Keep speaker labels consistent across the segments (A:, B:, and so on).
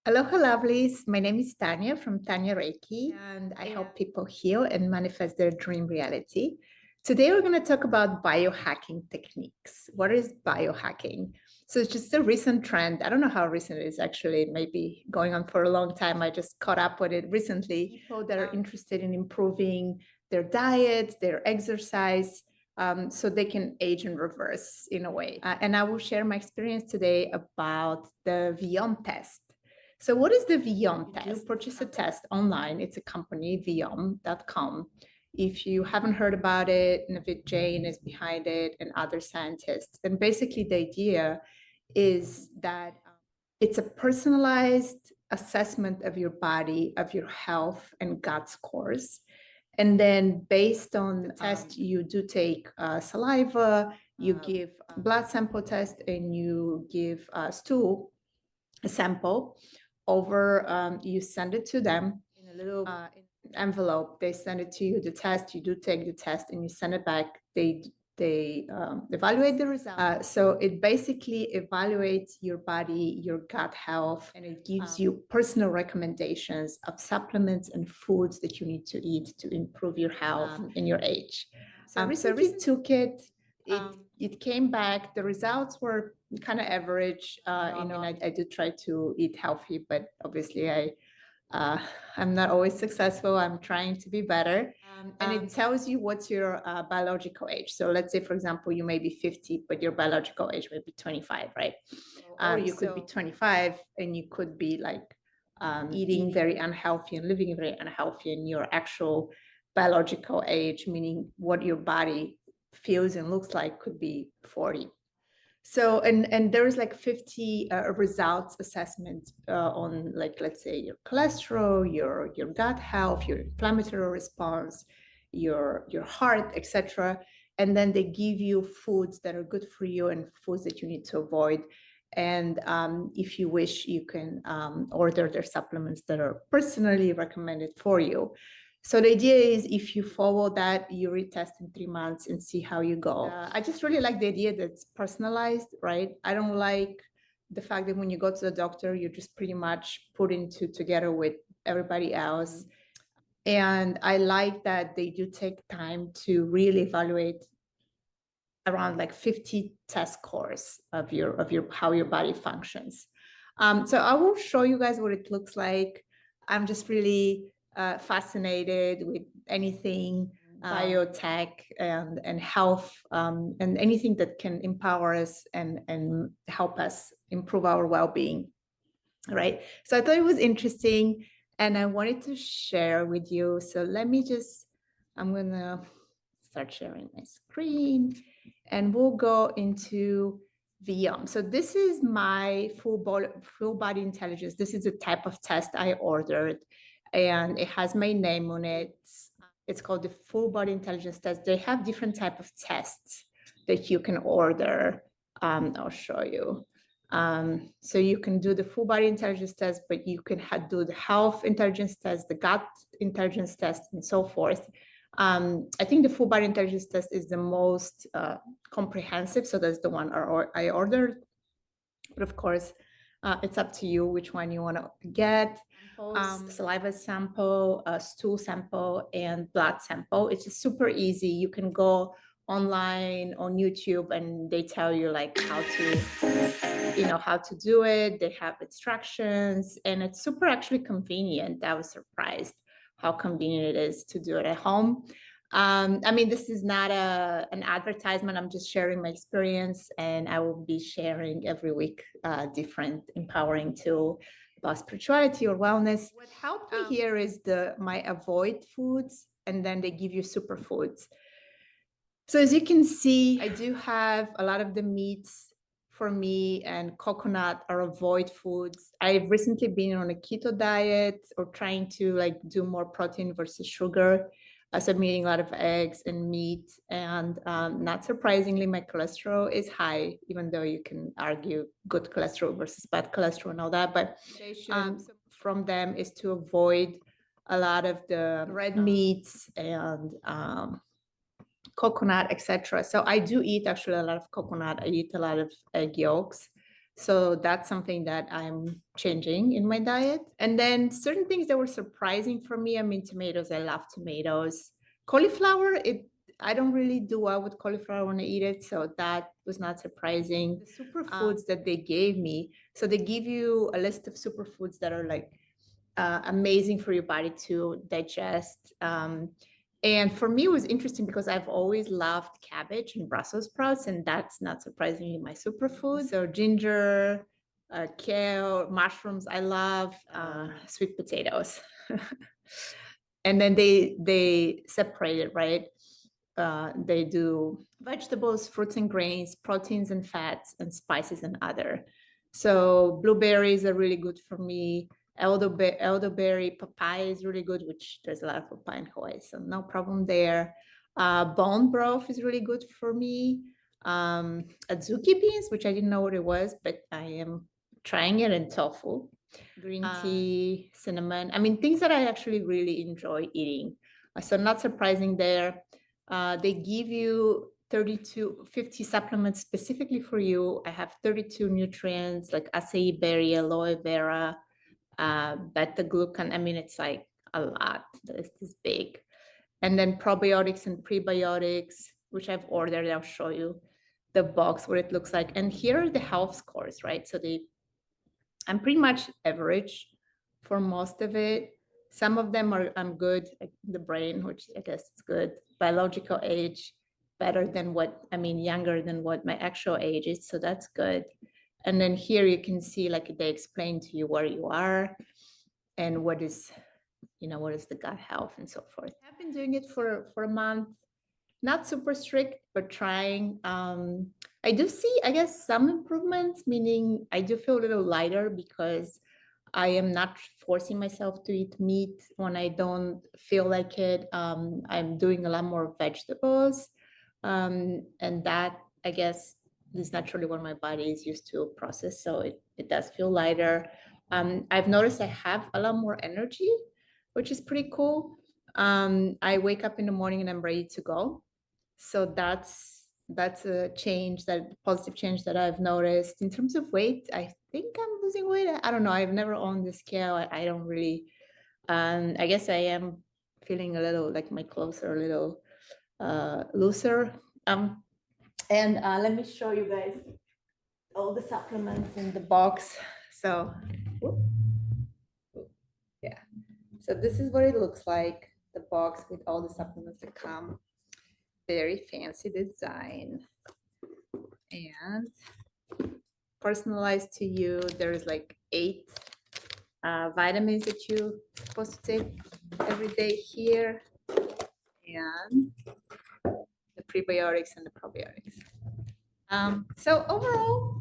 A: Aloha lovelies. My name is Tanya from Tanya Reiki, and I help people heal and manifest their dream reality. Today, we're going to talk about biohacking techniques. What is biohacking? So, it's just a recent trend. I don't know how recent it is actually, maybe going on for a long time. I just caught up with it recently. People that are interested in improving their diet, their exercise, so they can age in reverse in a way. And I will share my experience today about the Viome test. So what is the Viome test? You purchase a test online. It's a company, Viome.com. If you haven't heard about it, Navid Jain is behind it and other scientists. And basically the idea is that it's a personalized assessment of your body, of your health and gut scores. And then based on the test, you do take saliva, you give blood sample test, and you give stool sample over. You send it to them in a little envelope. They send it to you, the test. You do take the test and you send it back. They evaluate the result. So it basically evaluates your body, your gut health, and it gives you personal recommendations of supplements and foods that you need to eat to improve your health in your age. So I recently took it. It came back. The results were kind of average. I do try to eat healthy, but obviously I'm not always successful. I'm trying to be better. And it tells you what's your biological age. So let's say, for example, you may be 50, but your biological age may be 25, right? Or you could be 25 and you could be like eating very unhealthy and living very unhealthy, and your actual biological age, meaning what your body feels and looks like, could be 40. So, and there is like 50 results assessment on, like, let's say your cholesterol, your gut health, your inflammatory response, your heart, etc. And then they give you foods that are good for you and foods that you need to avoid. And if you wish, you can order their supplements that are personally recommended for you. So the idea is, if you follow that, you retest in 3 months and see how you go. I just really like the idea that it's personalized, right? I don't like the fact that when you go to the doctor, you're just pretty much put into together with everybody else. And I like that they do take time to really evaluate around like 50 test scores of your how your body functions. So I will show you guys what it looks like. I'm just really fascinated with anything biotech and health, and anything that can empower us and help us improve our well-being, right? So I thought it was interesting and I wanted to share with you. So I'm gonna start sharing my screen and we'll go into Viome. So this is my full body intelligence. This is the type of test I ordered and it has my name on it. It's called the full body intelligence test. They have different type of tests that you can order. I'll show you. So you can do the full body intelligence test, but you can do the health intelligence test, the gut intelligence test, and so forth. I think the full body intelligence test is the most comprehensive, so that's the one I ordered. But of course, it's up to you which one you want to get. Saliva sample, stool sample, and blood sample. It's just super easy. You can go online on YouTube and they tell you like how to do it. They have instructions and it's super actually convenient. I was surprised how convenient it is to do it at home. I mean, this is not an advertisement. I'm just sharing my experience, and I will be sharing every week different empowering tool about spirituality or wellness. What helped me here is my avoid foods, and then they give you superfoods. So as you can see, I do have a lot of the meats for me, and coconut are avoid foods. I've recently been on a keto diet or trying to like do more protein versus sugar. So I'm eating a lot of eggs and meat, and not surprisingly, my cholesterol is high, even though you can argue good cholesterol versus bad cholesterol and all that. But from them is to avoid a lot of the red meats and coconut, etc. So I do eat actually a lot of coconut. I eat a lot of egg yolks. So that's something that I'm changing in my diet. And then certain things that were surprising for me. I mean, tomatoes, I love tomatoes. Cauliflower, I don't really do well with cauliflower when I eat it. So that was not surprising. The superfoods that they gave me. So they give you a list of superfoods that are like amazing for your body to digest. And for me, it was interesting because I've always loved cabbage and Brussels sprouts, and that's not surprisingly my superfood. So ginger, kale, mushrooms, I love sweet potatoes. And then they separate it, right? They do vegetables, fruits and grains, proteins and fats, and spices and other. So blueberries are really good for me. Elderberry, papaya is really good, which there's a lot of papaya in Hawaii, so no problem there. Bone broth is really good for me. Azuki beans, which I didn't know what it was, but I am trying it, in tofu. Green tea, cinnamon. I mean, things that I actually really enjoy eating. So not surprising there. They give you 50 supplements specifically for you. I have 32 nutrients like acai berry, aloe vera, beta glucan. I mean, it's like a lot. It's this big. And then probiotics and prebiotics, which I've ordered. I'll show you the box, what it looks like. And here are the health scores, right? So I'm pretty much average for most of it. Some of them I'm good, like the brain, which I guess is good. Biological age, better than younger than what my actual age is. So that's good. And then here you can see, like, they explain to you where you are and what is the gut health and so forth. I've been doing it for a month, not super strict, but trying. I do see, I guess, some improvements, meaning I do feel a little lighter because I am not forcing myself to eat meat when I don't feel like it. I'm doing a lot more vegetables. And that, I guess, is naturally what my body is used to process. So it does feel lighter. I've noticed I have a lot more energy, which is pretty cool. I wake up in the morning and I'm ready to go. So that's a positive change that I've noticed. In terms of weight, I think I'm losing weight. I don't know. I've never owned the scale. I don't really. I guess I am feeling a little, like, my clothes are a little looser. And let me show you guys all the supplements in the box. So, yeah. So this is what it looks like, the box with all the supplements that come. Very fancy design. And personalized to you. There's like 8 vitamins that you're supposed to take every day here, and the prebiotics and the probiotics. So overall,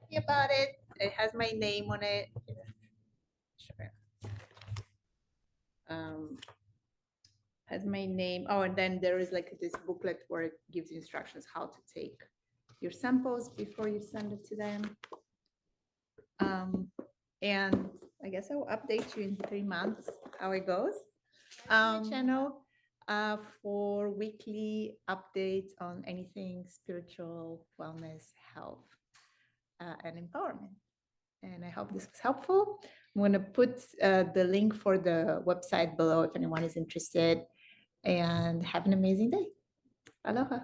A: happy about it. It has my name on it. Sure. Has my name. Oh, and then there is like this booklet where it gives you instructions how to take your samples before you send it to them. And I guess I will update you in 3 months how it goes. Channel for weekly updates on anything spiritual, wellness, health, and empowerment. And I hope this was helpful. I'm going to put the link for the website below if anyone is interested. And have an amazing day. Aloha.